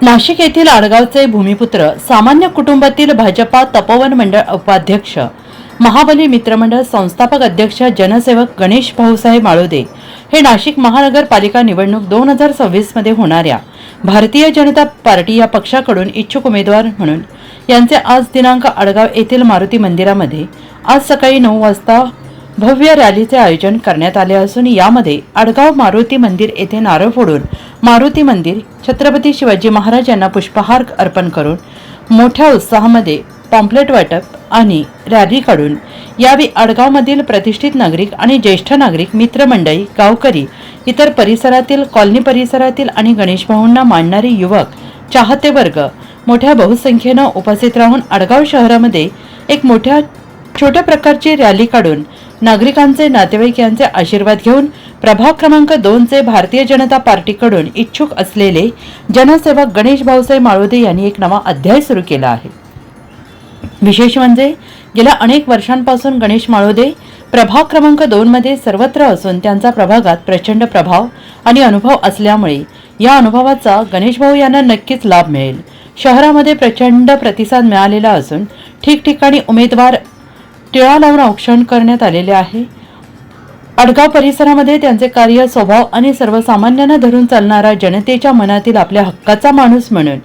नाशिक येथील आडगावचे भूमिपुत्र, सामान्य कुटुंबातील भाजपा तपोवन मंडळ उपाध्यक्ष, महाबली मित्रमंडळ संस्थापक अध्यक्ष, जनसेवक गणेश भाऊसाहेब माळोदे हे नाशिक महानगरपालिका निवडणूक 2026 मध्ये होणाऱ्या भारतीय जनता पार्टी या पक्षाकडून इच्छुक उमेदवार म्हणून यांचे आज दिनांक आडगाव येथील मारुती मंदिरामध्ये आज सकाळी 9 वाजता भव्य रॅलीचे आयोजन करण्यात आले असून यामध्ये आडगाव मारुती मंदिर येथे नारळ फोडून मारुती मंदिर छत्रपती शिवाजी महाराज यांना पुष्पहार अर्पण करून मोठ्या उत्साहामध्ये पॉम्पलेट वाटप आणि रॅली काढून यावेळी आडगावमधील प्रतिष्ठित नागरिक आणि ज्येष्ठ नागरिक, मित्रमंडळी, गावकरी, इतर परिसरातील, कॉलनी परिसरातील आणि गणेश भाऊंना मानणारे युवक, चाहते वर्ग मोठ्या बहुसंख्येने उपस्थित राहून आडगाव शहरामध्ये एक छोट्या प्रकारची रॅली काढून नागरिकांचे, नातेवाईक यांचे आशीर्वाद घेऊन प्रभाग क्रमांक 2 चे भारतीय जनता पार्टीकडून इच्छुक असलेले जनसेवक गणेश भाऊसाहेब माळोदे यांनी एक नवा अध्याय सुरू केला आहे। विशेष म्हणजे गेल्या अनेक वर्षांपासून गणेश माळोदे प्रभाग क्रमांक 2 मध्ये सर्वत्र असून त्यांचा प्रभागात प्रचंड प्रभाव आणि अनुभव असल्यामुळे या अनुभवाचा गणेश भाऊ यांना नक्कीच लाभ मिळेल। शहरामध्ये प्रचंड प्रतिसाद मिळालेला असून ठिकठिकाणी उमेदवार टिळा लावून औक्षण करण्यात आलेले आहे। आडगाव परिसरामध्ये त्यांचे कार्य, स्वभाव आणि सर्वसामान्यांना धरून चालणारा, जनतेच्या मनातील आपल्या हक्काचा माणूस म्हणून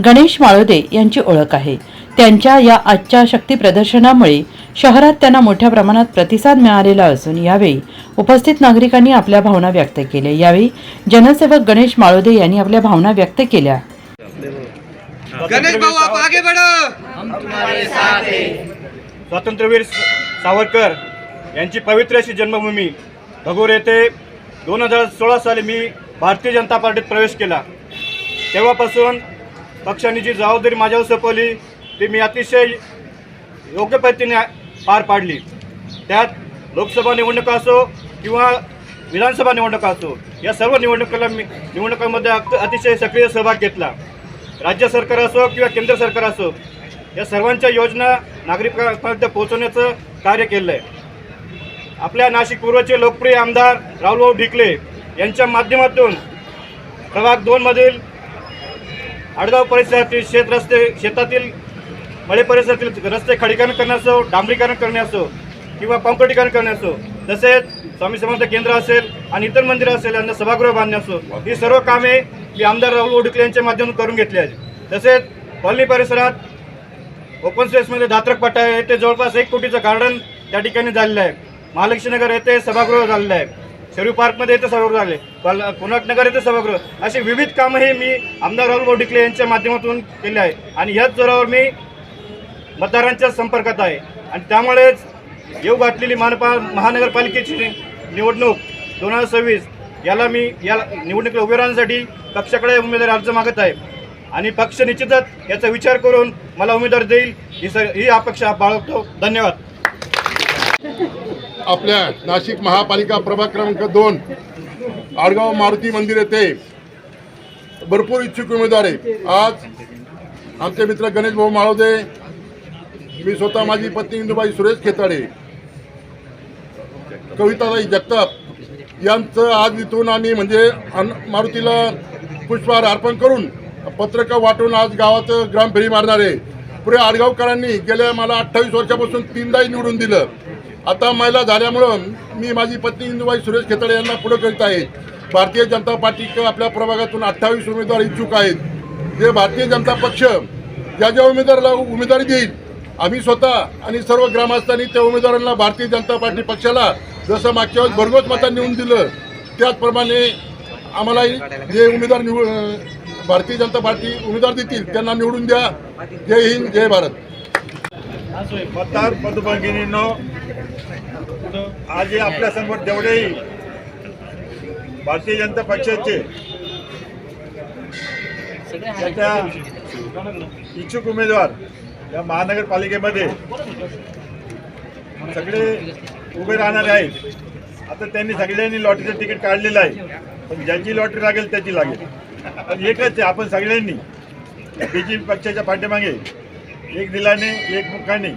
गणेश माळोदे यांची ओळख आहे। त्यांच्या या आजच्या शक्ती प्रदर्शनामुळे शहरात त्यांना मोठ्या प्रमाणात प्रतिसाद मिळालेला असून यावेळी उपस्थित नागरिकांनी आपल्या भावना व्यक्त केल्या। यावेळी जनसेवक गणेश माळोदे यांनी आपल्या भावना व्यक्त केल्या। गणेश भाऊ आप आगे बढ़ो, हम तुम्हारे साथ हैं। स्वातंत्र्यवीर सावरकर यांची पवित्र अशी जन्मभूमी भगूर येथे 2016 साली मी भारतीय जनता पार्टीत प्रवेश केला। तेव्हापासून पक्षाने जी जबाबदारी माझ्यावर सोपवली ती मी अतिशय योग्य पद्धतीने पार पाडली। त्यात लोकसभा निवडणुका असो किंवा विधानसभा निवडणुका असो, या सर्व निवडणुकांमध्ये अतिशय सक्रिय सहभाग घेतला। राज्य सरकार असो किंवा केंद्र सरकार असो, या सर्वांच्या योजना नागरिकांपर्यंत पोहोचवण्याचं कार्य केलं आहे। आपल्या नाशिक पूर्वचे लोकप्रिय आमदार राहुलभाऊ ढिकले यांच्या माध्यमातून प्रभाग 2 मधील आडगाव परिसरातील शेतातील मळे परिसरातील रस्ते खडीकरण करणे असो, डांबरीकरण करणे असो किंवा काँक्रिटीकरण करणे असो, तसेच स्वामी समर्थ केंद्र असेल आणि इतर मंदिरं असेल यांना सभागृह बांधणे असो, ही सर्व कामे मी आमदार राहुलभाऊ ढिकले यांच्या माध्यमातून करून घेतली आहेत। तसेच कॉलनी परिसरात ओपन स्पेसमध्ये धात्रक पट्टा आहे, येथे जवळपास 1 कोटीचं गार्डन त्या ठिकाणी झालेलं आहे। महालक्ष्मी नगर येथे सभागृह झालेलं आहे, शेरू पार्कमध्ये येथे सभागृह झाले, कोणाटनगर येथे सभागृह, अशी विविध कामं हे मी आमदार राहुलभाऊ ढिकले यांच्या माध्यमातून केले आहे आणि ह्याच जोरावर मी मतदारांच्या संपर्कात आहे। आणि त्यामुळेच येऊ घातलेली महानगरपालिकेची निवडणूक 2026 या निवडणुकीला उभे राहण्यासाठी पक्षाकडे उमेदवारी अर्ज मागत आहे आणि पक्ष निश्चितच याचा विचार करून मला उमेदवार देईल ही अपेक्षा बाळगतो। धन्यवाद। आपल्या नाशिक महापालिका प्रभाग क्रमांक 2 आडगाव मारुती मंदिर येथे भरपूर इच्छुक उमेदवार आहे। आज आमचे मित्र गणेश भाऊ माळोदे, मी स्वतः, माझी पत्नी इंदुबाई सुरेश खेताडे, कविताताई जगताप यांचं आज इथून आम्ही म्हणजे मारुतीला पुष्पहार अर्पण करून पत्रकं वाटून आज गावात ग्रामफेरी मारणार आहे। पुढे आडगावकरांनी गेल्या मला 28 वर्षापासून 3दाही निवडून दिलं। आता महिला झाल्यामुळं मी माझी पत्नी इंदुबाई सुरेश खेताडे यांना पुढे करीत आहे। भारतीय जनता पार्टी आपल्या प्रभागातून 28 उमेदवार इच्छुक आहेत। जे भारतीय जनता पक्ष ज्या उमेदवाराला उमेदवारी देईल, आम्ही स्वतः आणि सर्व ग्रामस्थांनी त्या उमेदवारांना भारतीय जनता पार्टी पक्षाला जसं मागच्या वेळेस भरघोस मतांनी निवडून दिलं, त्याचप्रमाणे आम्हाला जे उमेदवार भारतीय जनता पार्टी उमेदवार देतील त्यांना निवडून द्या। जय हिंद, जय भारत। मतदार बंधू-भगिनींनो, आज आपल्या समोर जेवढेही भारतीय जनता पक्षाचे त्याच्या इच्छुक उमेदवार या महानगरपालिकेमध्ये सगळे उभे राहणारे आहेत। आता त्यांनी सगळ्यांनी लॉटरीचं तिकीट काढलेलं आहे, पण ज्याची लॉटरी लागेल त्याची लागेल। पण एकच आहे, आपण सगळ्यांनी बीजेपी पक्षाच्या पाठीमागे एक दिलाने एक मुखाने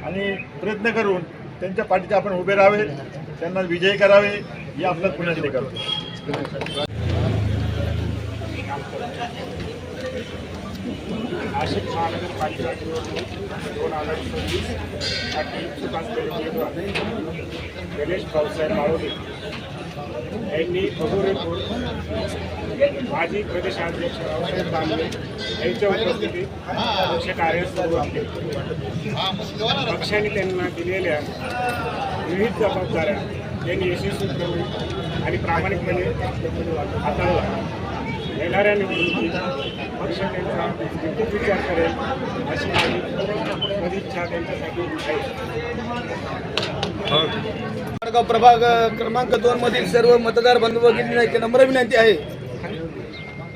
आणि प्रयत्न करून त्यांच्या पाठीचे आपण उभे राहावे, त्यांना विजयी करावे, ही आपलं पुण्यातले करतो। नाशिक महानगरपालिका निवडणूक 2026 साठी इच्छुक असलेले उमेदवार गणेश भाऊसाहेब माळोदे यांनी भगोर येथून माजी प्रदेशाध्यक्ष रावसाहेब दानवे यांच्या उपस्थितीत पक्ष कार्य सुरुवात केली. पक्षाने त्यांना दिलेल्या विविध जबाबदाऱ्या त्यांनी यशस्वीपणे आणि प्रामाणिकपणे हाताळला. येणाऱ्या निवडणुकीत पक्ष त्यांचा विस्तृत विचार करेल अशी माझी सदिच्छा त्यांच्यासाठी आहे. आडगाव प्रभाग क्रमांक 2 मधील सर्व मतदार बंधू भगिनींना एक नम्र विनंती आहे.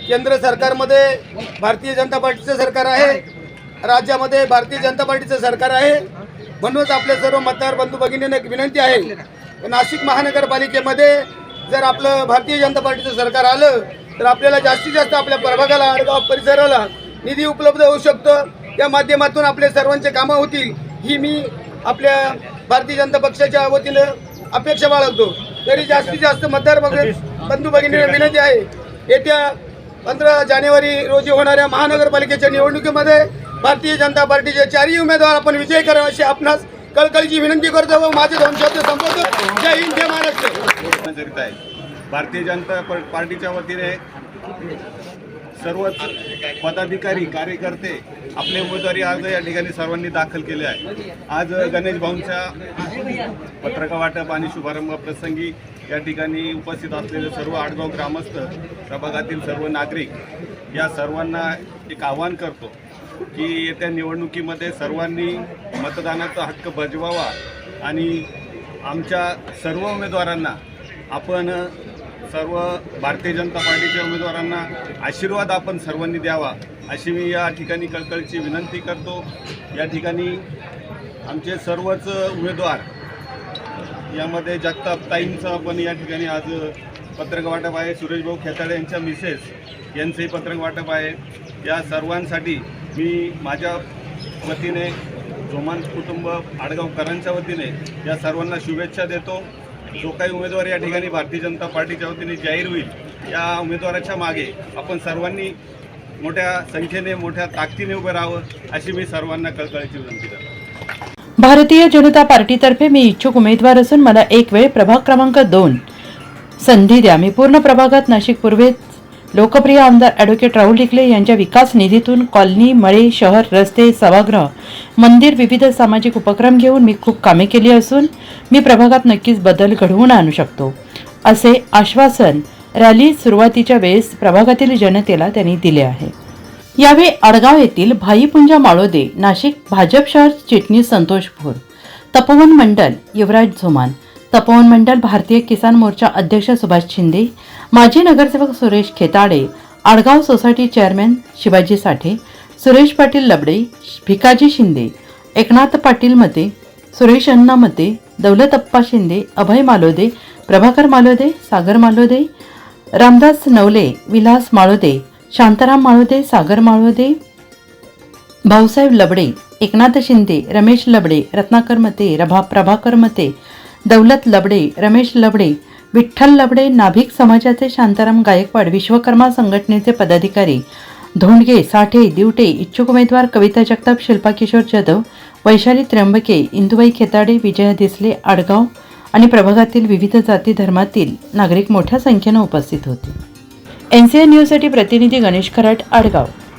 केंद्र सरकारमध्ये भारतीय जनता पार्टीचं सरकार आहे, राज्यामध्ये भारतीय जनता पार्टीचं सरकार आहे. म्हणूनच आपल्या सर्व मतदार बंधू भगिनींना एक विनंती आहे, नाशिक महानगरपालिकेमध्ये जर आपलं भारतीय जनता पार्टीचं सरकार आलं तर आपल्याला जास्तीत जास्त आपल्या प्रभागाला, आडगाव परिसराला निधी उपलब्ध होऊ शकतो. त्या माध्यमातून आपले सर्वांचे कामं होतील ही मी आपल्या भारतीय जनता पक्षाच्या वतीनं अपेक्षा बाळगतो. तरी जास्तीत जास्त मतदार बंधू भगिनींना विनंती आहे, येत्या 15 जानेवारी रोजी होणाऱ्या महानगरपालिकेच्या निवडणुकीमध्ये भारतीय जनता पार्टीचे 4ही उमेदवार आपण विजय करावे अशी आपणास कळकळीची विनंती करतो व माझे 2 शब्द संपवतो. जय हिंद, जय महाराष्ट्र. भारतीय जनता पार्टीच्या वतीने सर्वच पदाधिकारी कार्यकर्ते आपले उमेदवारी अर्ज या ठिकाणी सर्वांनी दाखल केले आहे. आज गणेश भाऊंच्या पत्रका वाटप आणि शुभारंभ प्रसंगी या ठिकाणी उपस्थित असलेले सर्व आडगाव ग्रामस्थ, प्रभागातील सर्व नागरिक या सर्वांना एक आवाहन करतो की येत्या निवडणुकीमध्ये सर्वांनी मतदानाचा हक्क बजवावा आणि आमच्या सर्व उमेदवारांना आपण सर्व भारतीय जनता पार्टीच्या उमेदवारांना आशीर्वाद आपण सर्वांनी द्यावा अशी मी या ठिकाणी कळकळीची विनंती करतो. या ठिकाणी आमचे सर्वच उमेदवार यामध्ये जगताप ताईंचं पण या ठिकाणी आज पत्रक वाटप आहे. सुरेश भाऊ खेताडे यांच्या मिसेस यांचंही पत्रक वाटप आहे. या सर्वांसाठी मी माझ्या वतीने, जोमान कुटुंब आडगावकरांच्या वतीने या सर्वांना शुभेच्छा देतो. जो काही उमेदवार या ठिकाणी भारतीय जनता पार्टीच्या वतीने जाहीर होईल या उमेदवाराच्या मागे आपण सर्वांनी मोठ्या संख्येने, मोठ्या ताकदीने उभं राहावं अशी मी सर्वांना कळकळीची विनंती करतो. भारतीय जनता पार्टीतर्फे मी इच्छुक उमेदवार असून मला एक वेळ प्रभाग क्रमांक 2 संधी द्या. मी पूर्ण प्रभागात नाशिक पूर्वेत लोकप्रिय आमदार ॲडव्होकेट राहुल ढिकले यांच्या विकास निधीतून कॉलनी, मळे, शहर, रस्ते, सभागृह, मंदिर, विविध सामाजिक उपक्रम घेऊन मी खूप कामे केली असून मी प्रभागात नक्कीच बदल घडवून आणू शकतो असे आश्वासन रॅली सुरुवातीच्या वेळेस प्रभागातील जनतेला त्यांनी दिले आहे. यावेळी आडगाव येथील भाईपुंजा माळोदे, नाशिक भाजप शहर चिटणीस संतोष भोर, तपोवन मंडल युवराज झोमान, तपोवन मंडल भारतीय किसान मोर्चा अध्यक्ष सुभाष शिंदे, माजी नगरसेवक सुरेश खेताडे, आडगाव सोसायटी चेअरमॅन शिवाजी साठे, सुरेश पाटील लबडे, भिकाजी शिंदे, एकनाथ पाटील मते, सुरेश अण्णा मते, दौलतप्पा शिंदे, अभय मालोदे, प्रभाकर मालोदे, सागर मालोदे, रामदास नवले, विलास माळोदे, शांताराम माळोदे, सागर माळोदे, भाऊसाहेब लबडे, एकनाथ शिंदे, रमेश लबडे, रत्नाकर मते, प्रभाकर मते, दौलत लबडे, रमेश लबडे, विठ्ठल लबडे, नाभिक समाजाचे शांताराम गायकवाड, विश्वकर्मा संघटनेचे पदाधिकारी धोंडगे, साठे, दिवटे, इच्छुक उमेदवार कविता जगताप, शिल्पा किशोर जाधव, वैशाली त्र्यंबके, इंदुबाई खेताडे, विजया दिसले, आडगाव आणि प्रभागातील विविध जाती धर्मातील नागरिक मोठ्या संख्येने उपस्थित होते. NCN न्यूजसाठी प्रतिनिधी गणेश खराट, आडगाव.